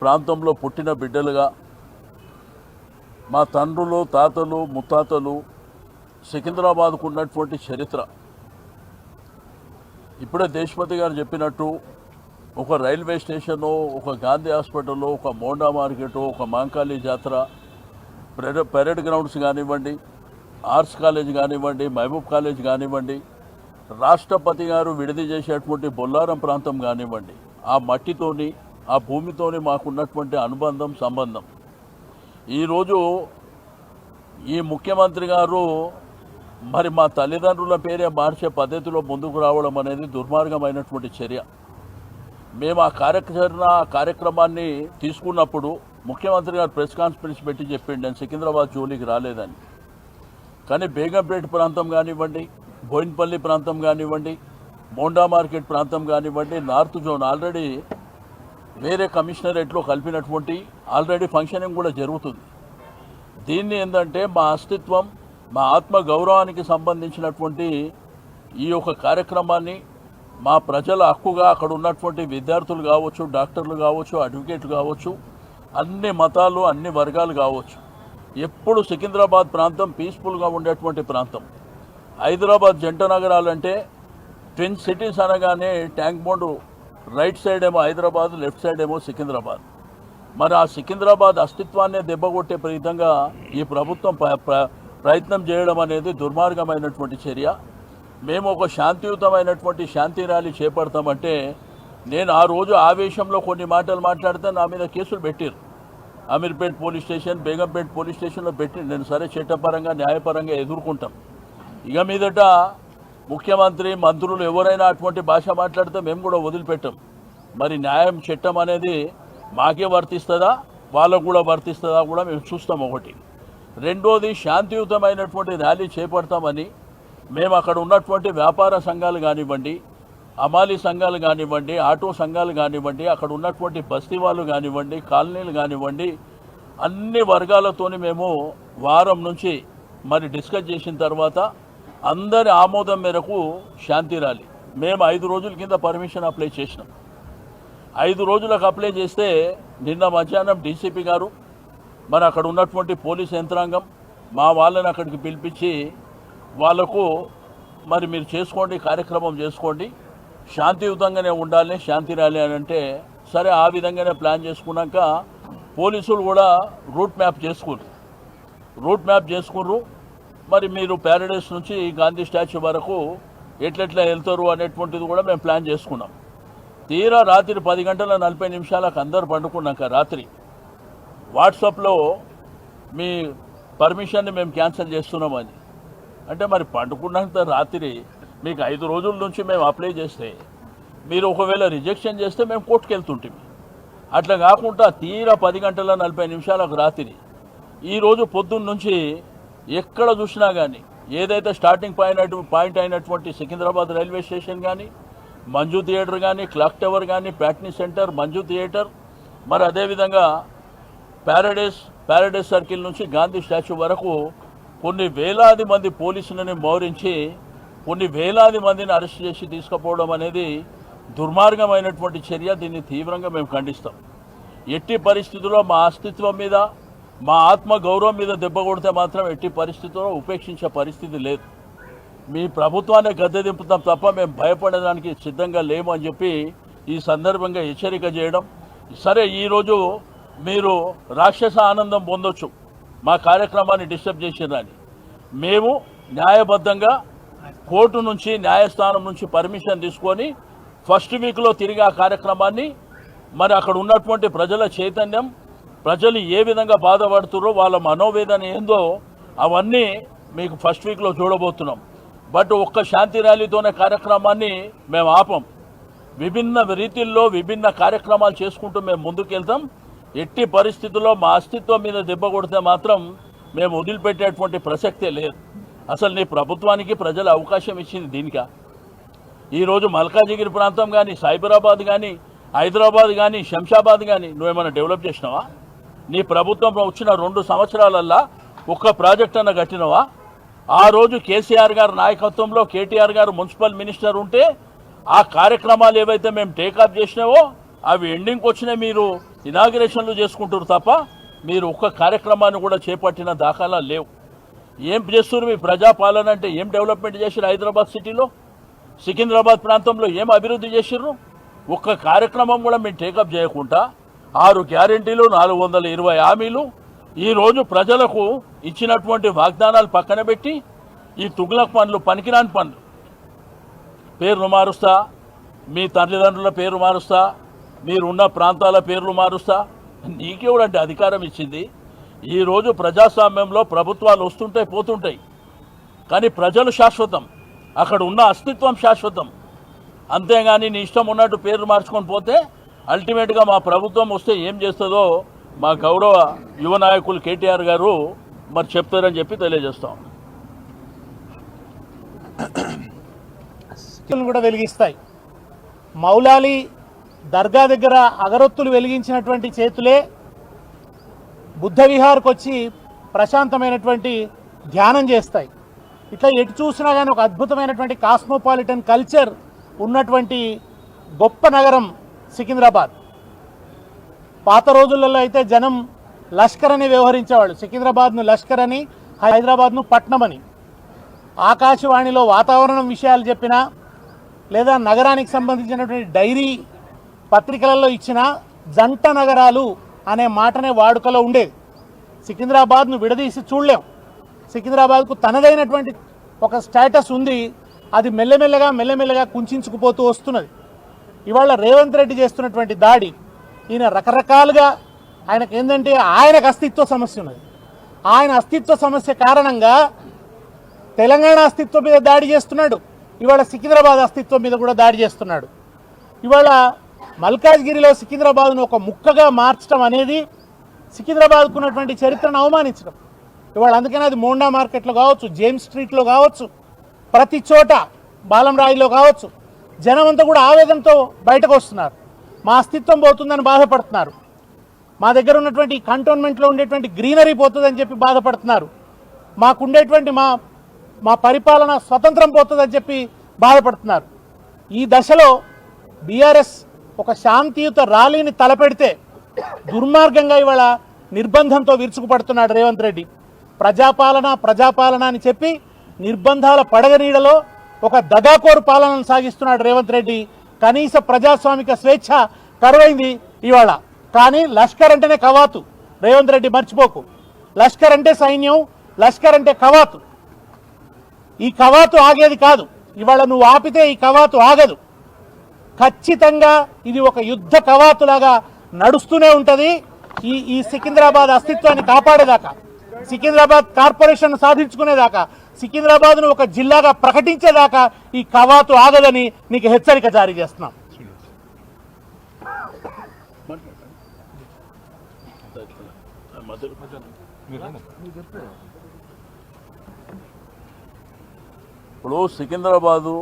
ప్రాంతంలో పుట్టిన బిడ్డలుగా మా తండ్రులు తాతలు ముత్తాతలు సికింద్రాబాద్కు ఉన్నటువంటి చరిత్ర ఇప్పుడే దేశపతి గారు చెప్పినట్టు ఒక రైల్వే స్టేషను, ఒక గాంధీ హాస్పిటల్, ఒక మోండా మార్కెట్, ఒక మాంకాళి జాతర, పెరేడ్ గ్రౌండ్స్ కానివ్వండి, ఆర్ట్స్ కాలేజ్ కానివ్వండి, మహబూబ్ కాలేజ్ కానివ్వండి, రాష్ట్రపతి గారు విడిది చేసేటువంటి బొల్లారం ప్రాంతం కానివ్వండి, ఆ మట్టితోని ఆ భూమితోని మాకున్నటువంటి అనుబంధం సంబంధం ఈరోజు ఈ ముఖ్యమంత్రి గారు మరి మా తల్లిదండ్రుల పేరే మార్చే పద్ధతిలో ముందుకు రావడం అనేది దుర్మార్గమైనటువంటి చర్య. మేము ఆ కార్యక్రమాన్ని తీసుకున్నప్పుడు ముఖ్యమంత్రి గారు ప్రెస్ కాన్ఫరెన్స్ పెట్టి చెప్పిండు నేను సికింద్రాబాద్ జోలికి రాలేదని. కానీ బేగంపేట ప్రాంతం కానివ్వండి, బోయిన్పల్లి ప్రాంతం కానివ్వండి, మోండా మార్కెట్ ప్రాంతం కానివ్వండి, నార్త్ జోన్ ఆల్రెడీ వేరే కమిషనరేట్లో కలిపినటువంటి ఆల్రెడీ ఫంక్షనింగ్ కూడా జరుగుతుంది. దీన్ని ఏంటంటే మా అస్తిత్వం, మా ఆత్మ గౌరవానికి సంబంధించినటువంటి ఈ యొక్క కార్యక్రమాన్ని మా ప్రజల హక్కుగా అక్కడ ఉన్నటువంటి విద్యార్థులు కావచ్చు, డాక్టర్లు కావచ్చు, అడ్వకేట్లు కావచ్చు, అన్ని మతాలు అన్ని వర్గాలు కావచ్చు, ఎప్పుడు సికింద్రాబాద్ ప్రాంతం పీస్ఫుల్గా ఉండేటువంటి ప్రాంతం. హైదరాబాద్ జంట నగరాలంటే ట్విన్ సిటీస్ అనగానే ట్యాంక్ బండ్ రైట్ సైడ్ ఏమో హైదరాబాద్, లెఫ్ట్ సైడ్ ఏమో సికింద్రాబాద్. మరి ఆ సికింద్రాబాద్ అస్తిత్వాన్ని దెబ్బకొట్టే విధంగా ఈ ప్రభుత్వం ప్రయత్నం చేయడం అనేది దుర్మార్గమైనటువంటి చర్య. మేము ఒక శాంతియుతమైనటువంటి శాంతి ర్యాలీ చేపడతామంటే నేను ఆ రోజు ఆవేశంలో కొన్ని మాటలు మాట్లాడితే నా మీద కేసులు పెట్టారు. Ameerpet police station, Begumpet police స్టేషన్లో పెట్టి నేను సరే చట్టపరంగా న్యాయపరంగా ఎదుర్కొంటాం. ఇక మీదట ముఖ్యమంత్రి మంత్రులు ఎవరైనా అటువంటి భాష మాట్లాడితే మేము కూడా వదిలిపెట్టాం. మరి న్యాయం చట్టం అనేది మాకే వర్తిస్తుందా వాళ్ళకు కూడా వర్తిస్తుందా కూడా మేము చూస్తాం. ఒకటి. రెండోది, శాంతియుతమైనటువంటి ర్యాలీ చేపడతామని మేము అక్కడ ఉన్నటువంటి వ్యాపార సంఘాలు కానివ్వండి, అమాలీ సంఘాలు కానివ్వండి, ఆటో సంఘాలు కానివ్వండి, అక్కడ ఉన్నటువంటి బస్తీ వాళ్ళు కానివ్వండి, కాలనీలు కానివ్వండి, అన్ని వర్గాలతోని మేము వారం నుంచి మరి డిస్కస్ చేసిన తర్వాత అందరి ఆమోదం మేరకు శాంతి ర్యాలీ మేము 5 రోజుల కింద పర్మిషన్ అప్లై చేసినాం. 5 రోజులకు అప్లై చేస్తే నిన్న మధ్యాహ్నం డీసీపీ గారు మరి అక్కడ ఉన్నటువంటి పోలీస్ యంత్రాంగం మా వాళ్ళని అక్కడికి పిలిపించి వాళ్లకు మరి మీరు చేసుకోండి, కార్యక్రమం చేసుకోండి, శాంతియుతంగానే ఉండాలి శాంతి ర్యాలీ అని అంటే సరే ఆ విధంగానే ప్లాన్ చేసుకున్నాక పోలీసులు కూడా రూట్ మ్యాప్ చేసుకుర్రు. మరి మీరు ప్యారడైస్ నుంచి గాంధీ స్టాచ్యూ వరకు ఎట్లెట్లా వెళ్తారు అనేటువంటిది కూడా మేము ప్లాన్ చేసుకున్నాం. తీరా రాత్రి 10:40 అందరు పండుకున్నాక రాత్రి వాట్సాప్లో మీ పర్మిషన్ని మేము క్యాన్సిల్ చేస్తున్నామని అంటే మరి పండుకున్నంత రాత్రి మీకు 5 రోజుల నుంచి మేము అప్లై చేస్తే మీరు ఒకవేళ రిజెక్షన్ చేస్తే మేము కోర్టుకు వెళ్తుంటాం. అట్లా కాకుండా తీరా 10:40 రాత్రి ఈరోజు పొద్దున్న నుంచి ఎక్కడ చూసినా కానీ ఏదైతే స్టార్టింగ్ పాయింట్ అయినటువంటి సికింద్రాబాద్ రైల్వే స్టేషన్ కానీ, మంజు థియేటర్ కానీ, క్లాక్ టవర్ కానీ, ప్యాట్నీ సెంటర్, మంజు థియేటర్, మరి అదేవిధంగా ప్యారడైస్ సర్కిల్ నుంచి గాంధీ స్టాచ్యూ వరకు కొన్ని వేలాది మంది పోలీసులని మోహరించి కొన్ని వేలాది మందిని అరెస్ట్ చేసి తీసుకుపోవడం అనేది దుర్మార్గమైనటువంటి చర్య. దీన్ని తీవ్రంగా మేము ఖండిస్తాం. ఎట్టి పరిస్థితుల్లో మా అస్తిత్వం మీద, మా ఆత్మ గౌరవం మీద దెబ్బ కొడితే మాత్రం ఎట్టి పరిస్థితుల్లో ఉపేక్షించే పరిస్థితి లేదు. మీ ప్రభుత్వాన్ని గద్దె దింపుతాం తప్ప మేము భయపడడానికి సిద్ధంగా లేము అని చెప్పి ఈ సందర్భంగా హెచ్చరిక చేయడం. సరే, ఈరోజు మీరు రాక్షస ఆనందం పొందొచ్చు మా కార్యక్రమాన్ని డిస్టర్బ్ చేసిరని. మేము న్యాయబద్ధంగా కోర్టు నుంచి, న్యాయస్థానం నుంచి పర్మిషన్ తీసుకొని ఫస్ట్ వీక్లో తిరిగి ఆ కార్యక్రమాన్ని మరి అక్కడ ఉన్నటువంటి ప్రజల చైతన్యం, ప్రజలు ఏ విధంగా బాధపడుతున్నారో వాళ్ళ మనోవేదన ఏందో అవన్నీ మీకు ఫస్ట్ వీక్లో చూడబోతున్నాం. బట్ ఒక్క శాంతి ర్యాలీతోనే కార్యక్రమాన్ని మేము ఆపం. విభిన్న రీతిల్లో విభిన్న కార్యక్రమాలు చేసుకుంటూ మేము ముందుకెళ్తాం. ఎట్టి పరిస్థితుల్లో మా అస్తిత్వం మీద దెబ్బ కొడితే మాత్రం మేము వదిలిపెట్టేటువంటి ప్రసక్తే లేదు. అసలు నీ ప్రభుత్వానికి ప్రజలు అవకాశం ఇచ్చింది దీనికా? ఈరోజు మల్కాజిగిరి ప్రాంతం కానీ, సైబరాబాద్ కానీ, హైదరాబాద్ కానీ, శంషాబాద్ కానీ నువ్వేమైనా డెవలప్ చేసినావా? నీ ప్రభుత్వం వచ్చిన 2 సంవత్సరాలల్లా ఒక్క ప్రాజెక్ట్ అన్న కట్టినవా? ఆ రోజు కేసీఆర్ గారి నాయకత్వంలో కేటీఆర్ గారు మున్సిపల్ మినిస్టర్ ఉంటే ఆ కార్యక్రమాలు ఏవైతే మేము టేకప్ చేసినావో అవి ఎండింగ్కి వచ్చినాయి. మీరు ఇనాగ్రేషన్లు చేసుకుంటారు తప్ప మీరు ఒక్క కార్యక్రమాన్ని కూడా చేపట్టిన దాఖలా లేవు. ఏం చేస్తున్నారు? మీ ప్రజాపాలన అంటే ఏం డెవలప్మెంట్ చేశారు? హైదరాబాద్ సిటీలో, సికింద్రాబాద్ ప్రాంతంలో ఏం అభివృద్ధి చేసిర్రు? ఒక్క కార్యక్రమం కూడా మేము టేకప్ చేయకుండా 6 గ్యారెంటీలు, 420 హామీలు ఈరోజు ప్రజలకు ఇచ్చినటువంటి వాగ్దానాలు పక్కన పెట్టి ఈ తుగ్లక్ పనులు, పనికిరాని పనులు, పేర్లు మారుస్తా, మీ తల్లిదండ్రుల పేరు మారుస్తా, మీరున్న ప్రాంతాల పేర్లు మారుస్తా, నీకెవడంటే అధికారం ఇచ్చింది? ఈరోజు ప్రజాస్వామ్యంలో ప్రభుత్వాలు వస్తుంటాయి, పోతుంటాయి, కానీ ప్రజలు శాశ్వతం, అక్కడ ఉన్న అస్తిత్వం శాశ్వతం. అంతేగాని నీ ఇష్టం ఉన్నట్టు పేర్లు మార్చుకొని పోతే అల్టిమేట్గా మా ప్రభుత్వం వస్తే ఏం చేస్తుందో మా గౌరవ యువ నాయకులు కేటీఆర్ గారు మరి చెప్తారని చెప్పి తెలియజేస్తాం. కూడా వెలిగిస్తాయి. మౌలాలి దర్గా దగ్గర అగరొత్తులు వెలిగించినటువంటి చేతులే బుద్ధ విహార్కి వచ్చి ప్రశాంతమైనటువంటి ధ్యానం చేస్తాయి. ఇట్లా ఎటు చూసినా కానీ ఒక అద్భుతమైనటువంటి కాస్మోపాలిటన్ కల్చర్ ఉన్నటువంటి గొప్ప నగరం సికింద్రాబాద్. పాత రోజులలో అయితే జనం లష్కర్ అని వ్యవహరించేవాళ్ళు. సికింద్రాబాద్ను లష్కర్ అని, హైదరాబాద్ను పట్నం అని. ఆకాశవాణిలో వాతావరణం విషయాలు చెప్పినా లేదా నగరానికి సంబంధించినటువంటి డైరీ పత్రికలలో ఇచ్చిన జంట నగరాలు అనే మాటనే వాడుకలో ఉండేది. సికింద్రాబాద్ను విడదీసి చూడలేం. సికింద్రాబాద్కు తనదైనటువంటి ఒక స్టేటస్ ఉంది. అది మెల్లమెల్లగా కుంచుకుపోతూ వస్తున్నది. ఇవాళ రేవంత్ రెడ్డి చేస్తున్నటువంటి దాడి, ఈయన రకరకాలుగా ఆయనకు ఏంటంటే ఆయనకు అస్తిత్వ సమస్య ఉన్నది. ఆయన అస్తిత్వ సమస్య కారణంగా తెలంగాణ అస్తిత్వం మీద దాడి చేస్తున్నాడు. ఇవాళ సికింద్రాబాద్ అస్తిత్వం మీద కూడా దాడి చేస్తున్నాడు. ఇవాళ మల్కాజ్గిరిలో సికింద్రాబాద్ను ఒక ముక్కగా మార్చడం అనేది సికింద్రాబాద్కు ఉన్నటువంటి చరిత్రను అవమానించడం. ఇవాళ అందుకని అది మోండా మార్కెట్లో కావచ్చు, జేమ్స్ స్ట్రీట్లో కావచ్చు, ప్రతి చోట బాలంరాయిలో కావచ్చు, జనం అంతా కూడా ఆవేదనతో బయటకు వస్తున్నారు. మా అస్తిత్వం పోతుందని బాధపడుతున్నారు. మా దగ్గర ఉన్నటువంటి కంటోన్మెంట్లో ఉండేటువంటి గ్రీనరీ పోతుందని చెప్పి బాధపడుతున్నారు. మాకుండేటువంటి మా పరిపాలన స్వతంత్రం పోతుందని చెప్పి బాధపడుతున్నారు. ఈ దశలో బీఆర్ఎస్ ఒక శాంతియుత ర్యాలీని తలపెడితే దుర్మార్గంగా ఇవాళ నిర్బంధంతో విరుచుకుపడుతున్నాడు రేవంత్ రెడ్డి. ప్రజాపాలన అని చెప్పి నిర్బంధాల పడగనీడలో ఒక దగాకోరు పాలనను సాగిస్తున్నాడు రేవంత్ రెడ్డి. కనీస ప్రజాస్వామిక స్వేచ్ఛ కరువైంది ఇవాళ. కానీ లష్కర్ అంటేనే కవాతు. రేవంత్ రెడ్డి మర్చిపోకు, లష్కర్ అంటే సైన్యం, లష్కర్ అంటే కవాతు. ఈ కవాతు ఆగేది కాదు. ఇవాళ నువ్వు ఆపితే ఈ కవాతు ఆగదు. ఖచ్చితంగా ఇది ఒక యుద్ధ కవాతులాగా నడుస్తూనే ఉంటుంది. ఈ సికింద్రాబాద్ అస్తిత్వాన్ని కాపాడేదాకా, సికింద్రాబాద్ కార్పొరేషన్ సాధించుకునేదాకా, సికింద్రాబాద్ను ఒక జిల్లాగా ప్రకటించేదాకా ఈ కవాతు ఆగదని నీకు హెచ్చరిక జారీ చేస్తున్నాం. ఇప్పుడు సికింద్రాబాదు